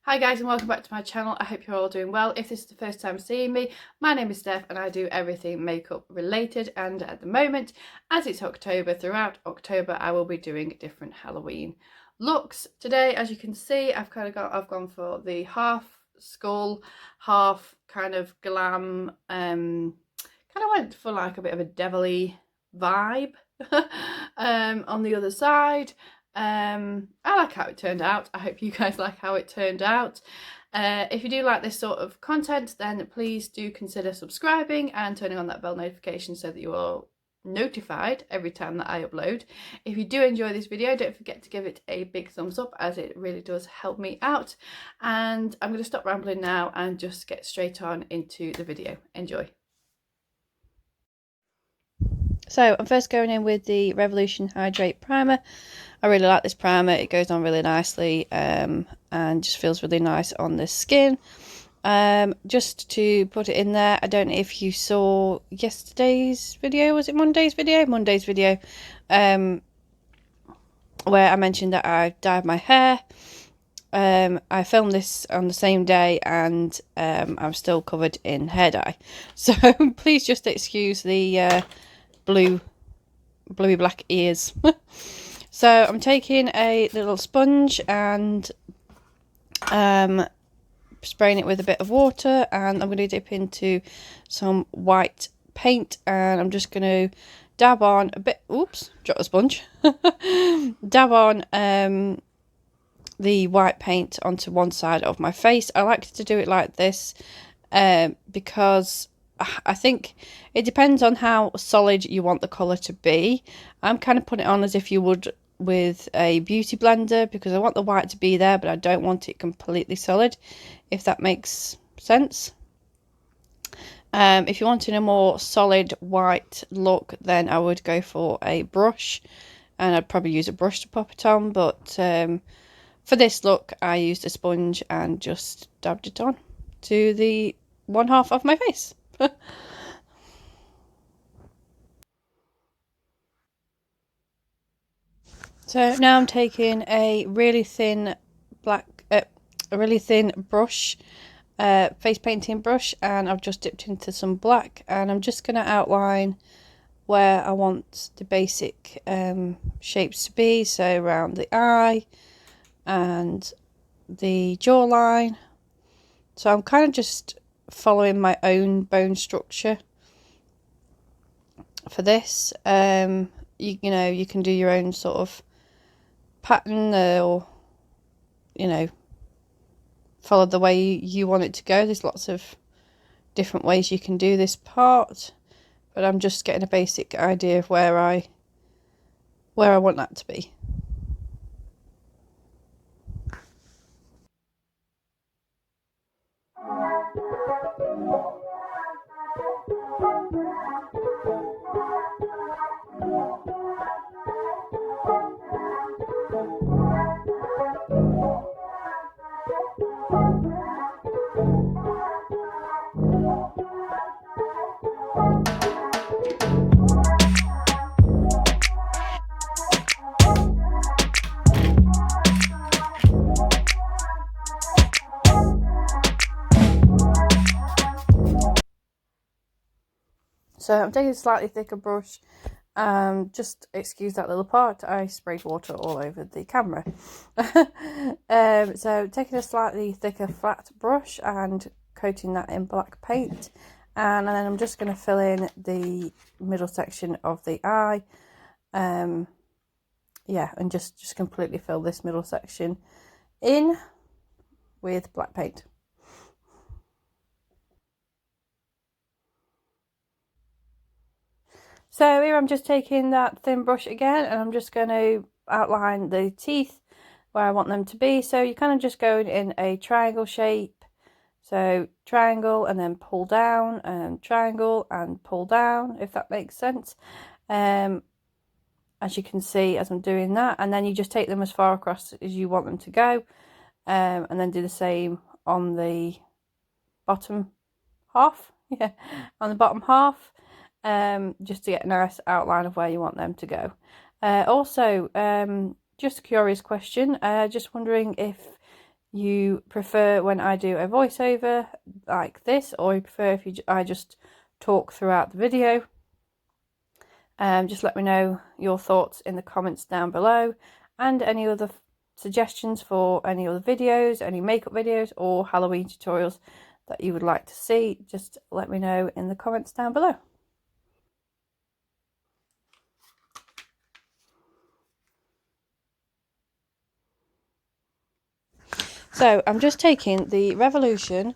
Hi guys and welcome back to my channel. I hope you're all doing well. If this is the first time seeing me, my name is Steph and I do everything makeup related, and at the moment, as it's October, throughout October I will be doing different Halloween looks. Today, as you can see, I've gone for the half skull, half kind of glam, kind of went for like a bit of a devilly vibe on the other side. I like how it turned out. I hope you guys like how it turned out. If you do like this sort of content, then please do consider subscribing and turning on that bell notification so that you are notified every time that I upload. If you do enjoy this video, don't forget to give it a big thumbs up, as it really does help me out. And I'm going to stop rambling now and just get straight on into the video. Enjoy. So I'm first going in with the Revolution Hydrate Primer. I really like this primer. It goes on really nicely and just feels really nice on the skin. Just to put it in there, I don't know if you saw yesterday's video, was it Monday's video? Monday's video, where I mentioned that I dyed my hair. I filmed this on the same day and I'm still covered in hair dye. So please just excuse the bluey black ears. So I'm taking a little sponge and spraying it with a bit of water, and I'm going to dip into some white paint, and I'm just going to dab on a bit, oops, drop the sponge, dab on the white paint onto one side of my face. I like to do it like this because I think it depends on how solid you want the colour to be. I'm kind of putting it on as if you would with a beauty blender, because I want the white to be there, but I don't want it completely solid, if that makes sense. If you wanted a more solid white look, then I would go for a brush, and I'd probably use a brush to pop it on, but for this look I used a sponge and just dabbed it on to the one half of my face. So now I'm taking a really thin brush, face painting brush, and I've just dipped into some black, and I'm just going to outline where I want the basic shapes to be, so around the eye and the jawline. So I'm kind of just following my own bone structure for this. You know, you can do your own sort of pattern, or follow the way you want it to go. There's lots of different ways you can do this part, but I'm just getting a basic idea of where I want that to be. So I'm taking a slightly thicker brush. Just excuse that little part, I sprayed water all over the camera. So taking a slightly thicker flat brush and coating that in black paint, and then I'm just going to fill in the middle section of the eye. Yeah, and just completely fill this middle section in with black paint. So here I'm just taking that thin brush again, and I'm just going to outline the teeth where I want them to be. So you're kind of just going in a triangle shape. So triangle and then pull down, and triangle and pull down, if that makes sense. As you can see as I'm doing that, and then you just take them as far across as you want them to go, and then do the same on the bottom half. Yeah, on the bottom half. Just to get a nice outline of where you want them to go. Also, just a curious question, just wondering if you prefer when I do a voiceover like this, or you prefer if I just talk throughout the video. Just let me know your thoughts in the comments down below, and any other suggestions for any other videos, any makeup videos or Halloween tutorials that you would like to see. Just let me know in the comments down below. So I'm just taking the Revolution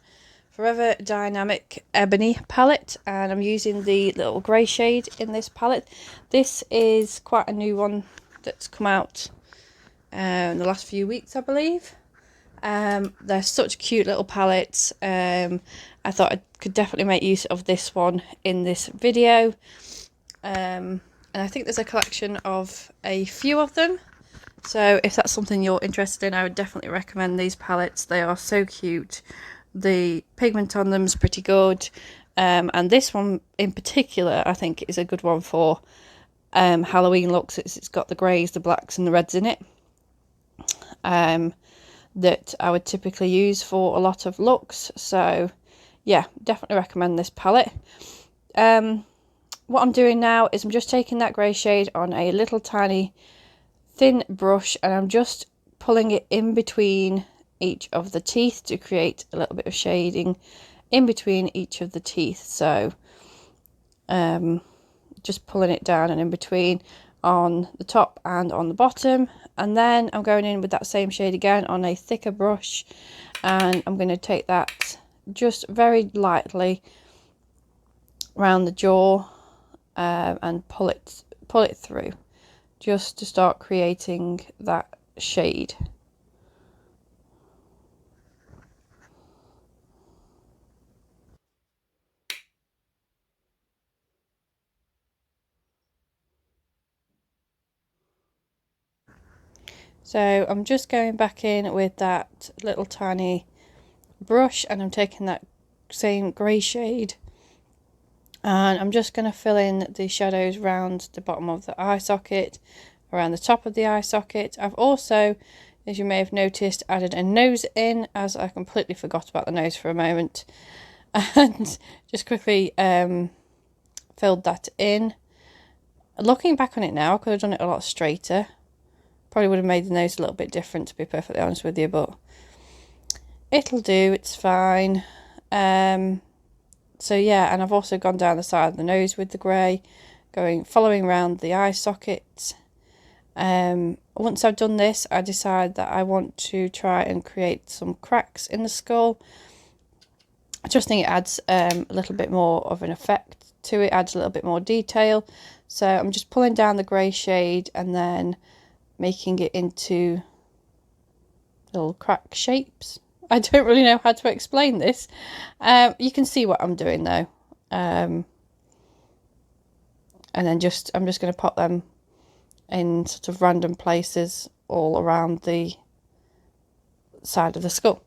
Forever Dynamic Ebony palette, and I'm using the little grey shade in this palette. This is quite a new one that's come out in the last few weeks, I believe. They're such cute little palettes. I thought I could definitely make use of this one in this video. And I think there's a collection of a few of them. So if that's something you're interested in, I would definitely recommend these palettes. They are so cute. The pigment on them is pretty good. And this one in particular, I think, is a good one for Halloween looks. It's got the greys, the blacks and the reds in it. That I would typically use for a lot of looks. So yeah, definitely recommend this palette. What I'm doing now is I'm just taking that grey shade on a little tiny thin brush, and I'm just pulling it in between each of the teeth to create a little bit of shading in between each of the teeth. So just pulling it down and in between on the top and on the bottom, and then I'm going in with that same shade again on a thicker brush, and I'm going to take that just very lightly around the jaw and pull it through, just to start creating that shade. So I'm just going back in with that little tiny brush, and I'm taking that same grey shade, and I'm just going to fill in the shadows around the bottom of the eye socket, around the top of the eye socket. I've also, as you may have noticed, added a nose in, as I completely forgot about the nose for a moment, and just quickly filled that in. Looking back on it now, I could have done it a lot straighter. Probably would have made the nose a little bit different, to be perfectly honest with you, but it'll do, it's fine. So yeah, and I've also gone down the side of the nose with the grey, following around the eye sockets. Once I've done this, I decide that I want to try and create some cracks in the skull. I just think it adds a little bit more of an effect to it, adds a little bit more detail. So I'm just pulling down the grey shade and then making it into little crack shapes. I don't really know how to explain this. You can see what I'm doing though. And then I'm just going to pop them in sort of random places all around the side of the skull.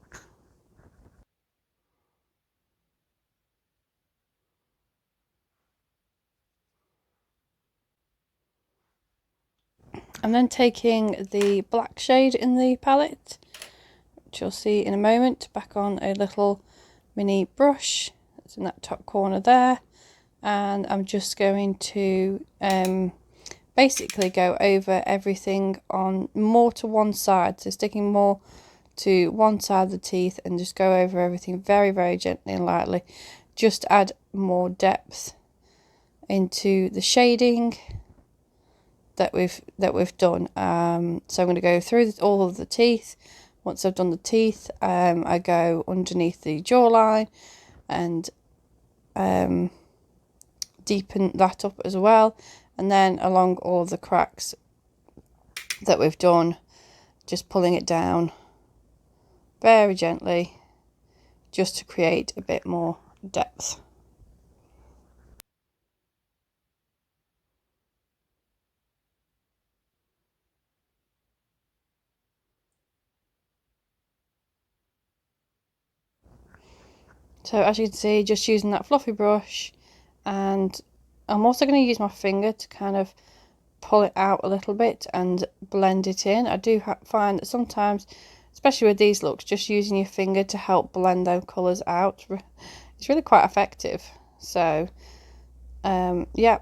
I'm then taking the black shade in the palette, which you'll see in a moment, back on a little mini brush that's in that top corner there, and I'm just going to basically go over everything on more to one side, so sticking more to one side of the teeth, and just go over everything very, very gently and lightly, just to add more depth into the shading that we've done. So I'm going to go through all of the teeth. Once I've done the teeth, I go underneath the jawline and deepen that up as well, and then along all the cracks that we've done, just pulling it down very gently, just to create a bit more depth. So as you can see, just using that fluffy brush, and I'm also going to use my finger to kind of pull it out a little bit and blend it in. I do find that sometimes especially with these looks, just using your finger to help blend those colours out. It's really quite effective. So yeah,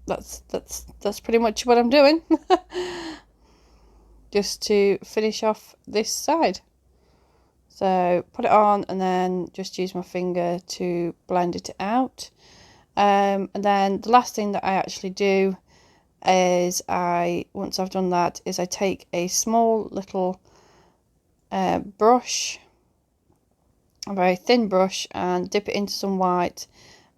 that's pretty much what I'm doing. Just to finish off this side. So put it on and then just use my finger to blend it out. And then the last thing that I actually do is once I've done that, is I take a small little brush, a very thin brush, and dip it into some white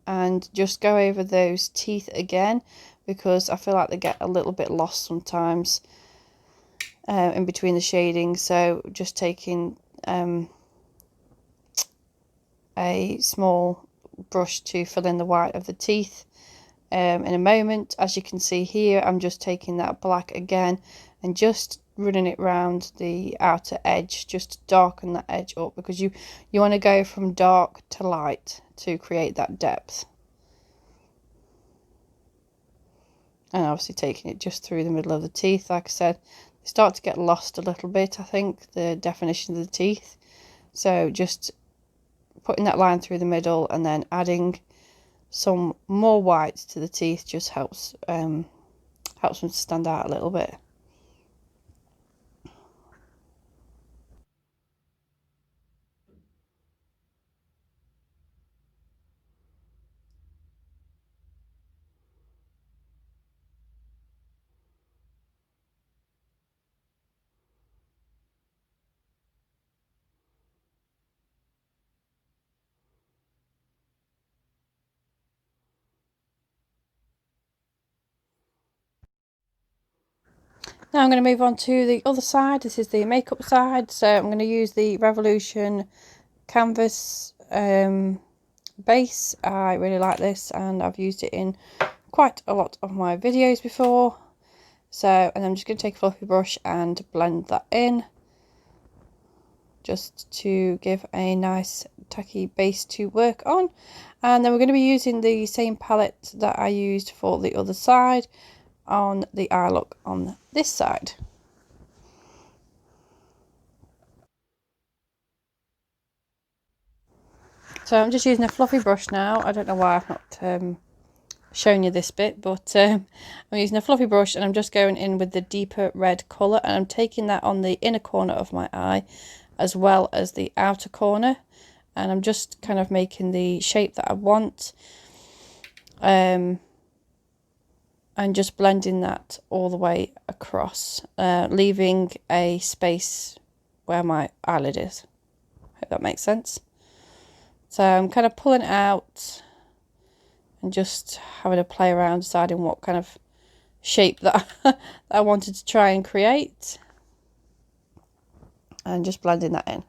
and just go over those teeth again, because I feel like they get a little bit lost sometimes in between the shading. So just taking a small brush to fill in the white of the teeth. In a moment, as you can see here, I'm just taking that black again and just running it round the outer edge, just to darken that edge up, because you want to go from dark to light to create that depth. And obviously taking it just through the middle of the teeth. Like I said, they start to get lost a little bit, I think, the definition of the teeth. So just putting that line through the middle and then adding some more white to the teeth just helps them to stand out a little bit. Now I'm going to move on to the other side. This is the makeup side. So I'm going to use the Revolution canvas base. I really like this and I've used it in quite a lot of my videos before. So, and I'm just going to take a fluffy brush and blend that in, just to give a nice tacky base to work on. And then we're going to be using the same palette that I used for the other side on the eye look on this side. So I'm just using a fluffy brush now. I don't know why I've not shown you this bit, but I'm using a fluffy brush and I'm just going in with the deeper red colour, and I'm taking that on the inner corner of my eye as well as the outer corner, and I'm just kind of making the shape that I want, and just blending that all the way across, leaving a space where my eyelid is. Hope that makes sense. So I'm kind of pulling it out and just having a play around, deciding what kind of shape that I wanted to try and create, and just blending that in.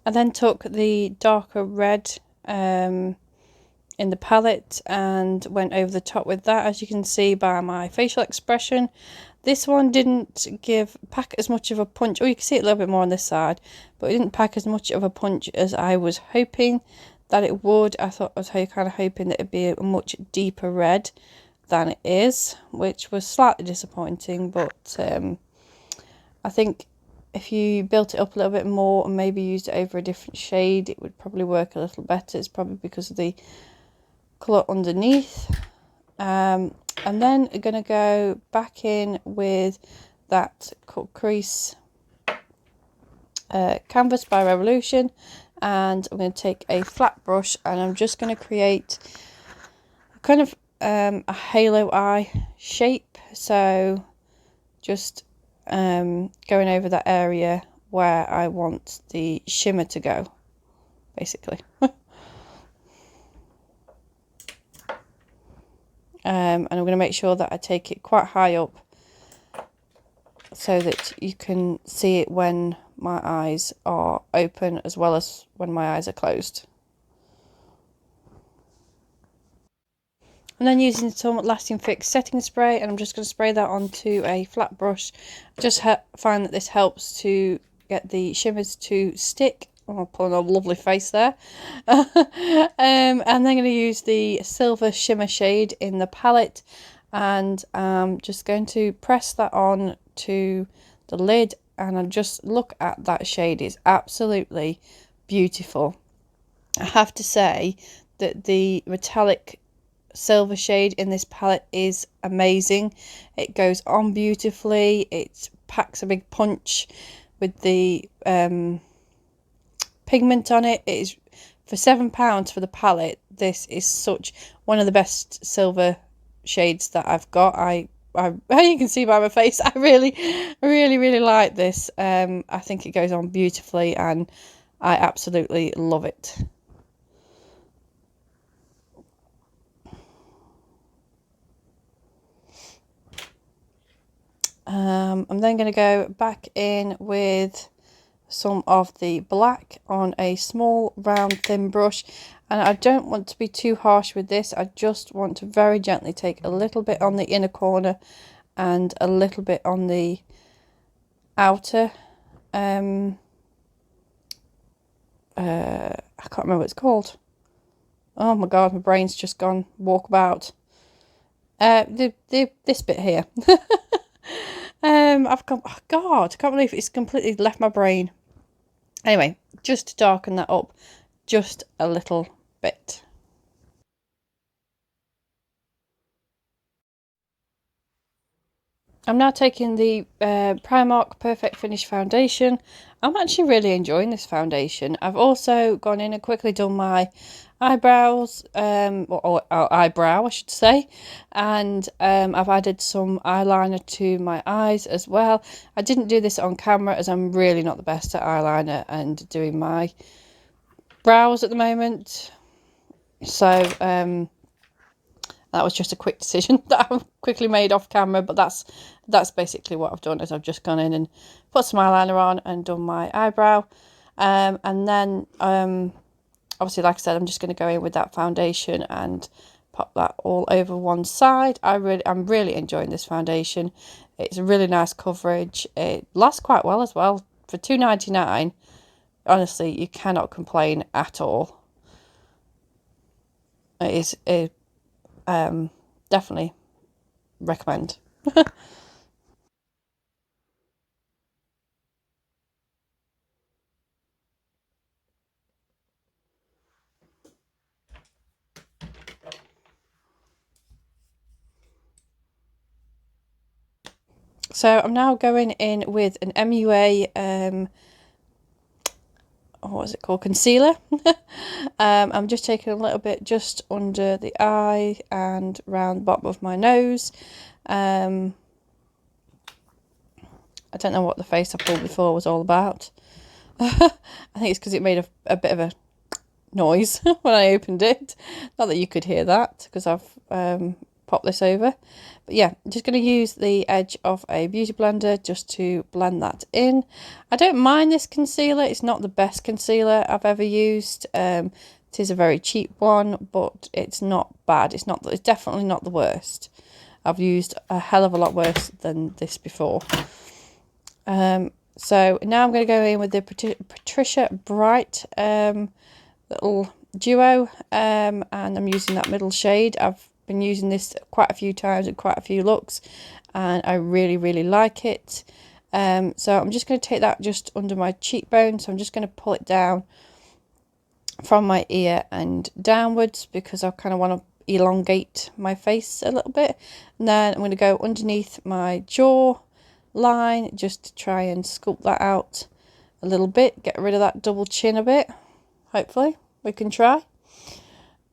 I then took the darker red in the palette and went over the top with that. As you can see by my facial expression, this one didn't pack as much of a punch. Oh, you can see it a little bit more on this side, but it didn't pack as much of a punch as I was hoping that it would. I was kind of hoping that it'd be a much deeper red than it is, which was slightly disappointing. But I think if you built it up a little bit more and maybe used it over a different shade, it would probably work a little better. It's probably because of the colour underneath. And then I'm going to go back in with that cut crease canvas by Revolution, and I'm going to take a flat brush and I'm just going to create kind of a halo eye shape. So just going over that area where I want the shimmer to go, basically. And I'm going to make sure that I take it quite high up so that you can see it when my eyes are open as well as when my eyes are closed. And then using some Lasting Fix setting spray, and I'm just going to spray that onto a flat brush. I just find that this helps to get the shimmers to stick Oh, pulling a lovely face there. And then I'm going to use the silver shimmer shade in the palette, and I'm just going to press that on to the lid, and I just look at that shade. It's absolutely beautiful. I have to say that the metallic silver shade in this palette is amazing. It goes on beautifully. It packs a big punch with the pigment on it. It is for £7 for the palette. This is such one of the best silver shades that I've got. I you can see by my face, I really like this. I think it goes on beautifully, and I absolutely love it. I'm then going to go back in with some of the black on a small round thin brush, and I don't want to be too harsh with this. I just want to very gently take a little bit on the inner corner and a little bit on the outer I can't remember what it's called. Oh my god, my brain's just gone walkabout. This bit here. I've got, oh god, I can't believe it's completely left my brain. Anyway, just to darken that up just a little bit. I'm now taking the Primark Perfect Finish foundation. I'm actually really enjoying this foundation. I've also gone in and quickly done my eyebrows, or eyebrow I should say, and I've added some eyeliner to my eyes as well. I didn't do this on camera as I'm really not the best at eyeliner and doing my brows at the moment, so that was just a quick decision that I've quickly made off camera, but that's basically what I've done. Is I've just gone in and put some eyeliner on and done my eyebrow, and then obviously, like I said, I'm just going to go in with that foundation and pop that all over one side. I'm really enjoying this foundation. It's a really nice coverage. It lasts quite well as well. For £2.99, honestly, you cannot complain at all. It is definitely recommend. So I'm now going in with an MUA what is it called, concealer. I'm just taking a little bit just under the eye and around the bottom of my nose. I don't know what the face I pulled before was all about. I think it's because it made a bit of a noise when I opened it. Not that you could hear that because I've popped this over. But yeah, I'm just going to use the edge of a beauty blender just to blend that in. I don't mind this concealer. It's not the best concealer I've ever used. It is a very cheap one, but it's not bad. It's definitely not the worst. I've used a hell of a lot worse than this before. So now I'm going to go in with the Patricia Bright little duo, and I'm using that middle shade. I've been using this quite a few times in quite a few looks, and I really like it. So I'm just going to take that just under my cheekbone. So I'm just going to pull it down from my ear and downwards because I kind of want to elongate my face a little bit. And then I'm going to go underneath my jaw line just to try and sculpt that out a little bit, get rid of that double chin a bit. Hopefully we can try.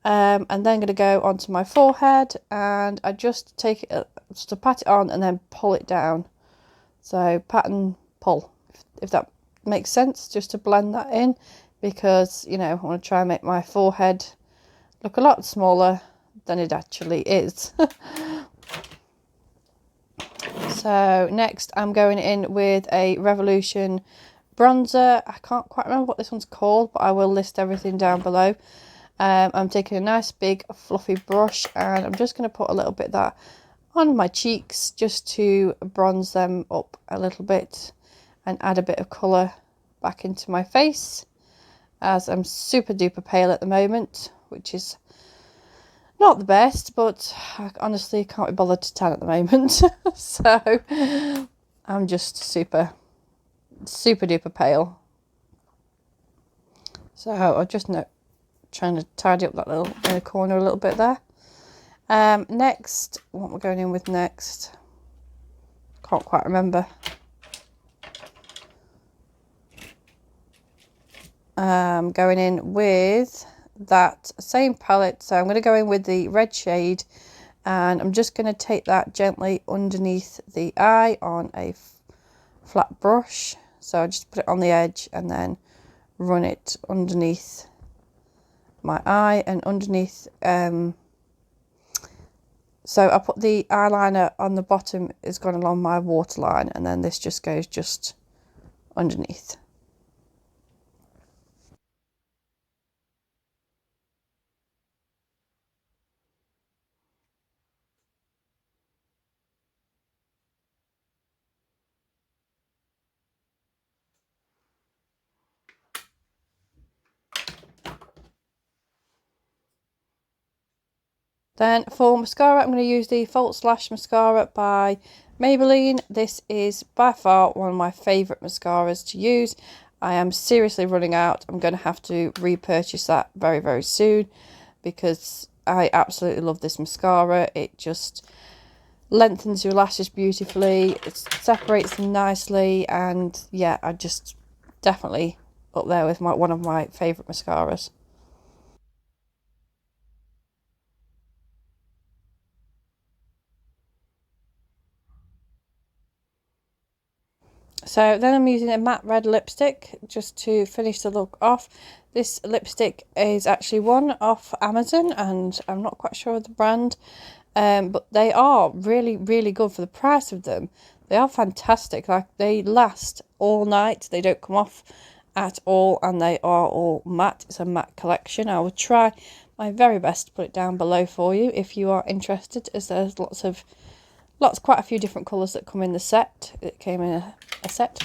And then I'm going to go onto my forehead, and I just take it, just to pat it on and then pull it down. So pat and pull, if that makes sense, just to blend that in, because, you know, I want to try and make my forehead look a lot smaller than it actually is. So next I'm going in with a Revolution bronzer. I can't quite remember what this one's called, but I will list everything down below. I'm taking a nice big fluffy brush, and I'm just going to put a little bit of that on my cheeks just to bronze them up a little bit and add a bit of colour back into my face. as I'm super duper pale at the moment, which is not the best, but I honestly can't be bothered to tan at the moment. So I'm just super duper pale. So I'm just trying to tidy up that little inner corner a little bit there. Next, what we're going in with next, can't quite remember. Going in with that same palette, so I'm going to go in with the red shade, and I'm just going to take that gently underneath the eye on a flat brush. So I just put it on the edge and then run it underneath my eye and underneath. So I put the eyeliner on the bottom, is gone along my waterline, and then this just goes just underneath. Then for mascara, I'm going to use the False Lash Mascara by Maybelline. This is by far one of my favourite mascaras to use. I am seriously running out. I'm going to have to repurchase that very, very soon because I absolutely love this mascara. It just lengthens your lashes beautifully. It separates them nicely. And yeah, I just definitely up there with one of my favourite mascaras. So then I'm using a matte red lipstick just to finish the look off. This lipstick is actually one off Amazon, and I'm not quite sure of the brand, but they are really, really good for the price of them. They are fantastic. Like, they last all night. They don't come off at all, and they are all matte. It's a matte collection. I will try my very best to put it down below for you if you are interested, as there's quite a few different colours that come in the set. It came in a set.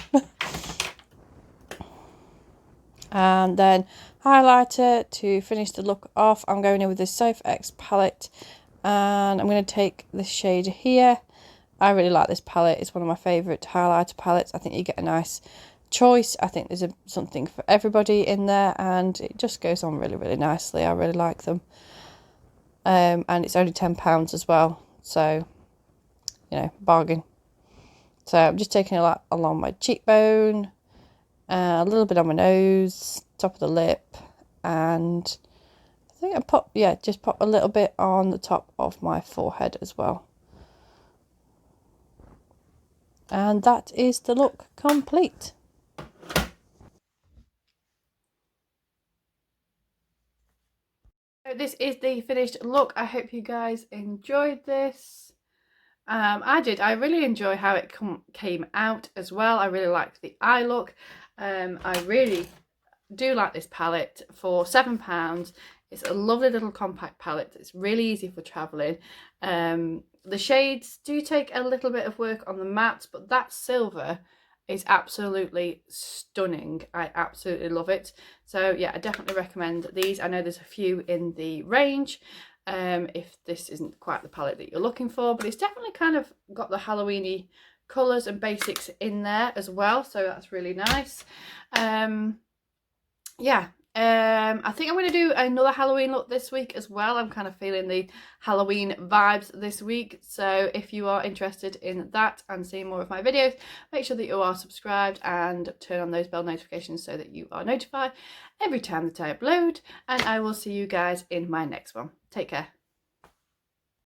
And then highlighter to finish the look off. I'm going in with this Soph X palette, and I'm going to take this shade here. I really like this palette. It's one of my favourite highlighter palettes. I think you get a nice choice. I think there's something for everybody in there, and it just goes on really, really nicely. I really like them. And it's only £10 as well, so you know, bargain. So I'm just taking a lot along my cheekbone, a little bit on my nose, top of the lip, and I think I just pop a little bit on the top of my forehead as well. And that is the look complete. So this is the finished look. I hope you guys enjoyed this. I did. I really enjoy how it came out as well. I really liked the eye look. I really do like this palette for £7. It's a lovely little compact palette. It's really easy for traveling. The shades do take a little bit of work on the matte, but that silver is absolutely stunning. I absolutely love it. So yeah, I definitely recommend these. I know there's a few in the range. If this isn't quite the palette that you're looking for, but it's definitely kind of got the Halloweeny colours and basics in there as well, so that's really nice. Yeah, I think I'm going to do another Halloween look this week as well. I'm kind of feeling the Halloween vibes this week, so if you are interested in that and seeing more of my videos, make sure that you are subscribed and turn on those bell notifications so that you are notified every time that I upload, and I will see you guys in my next one. Take care.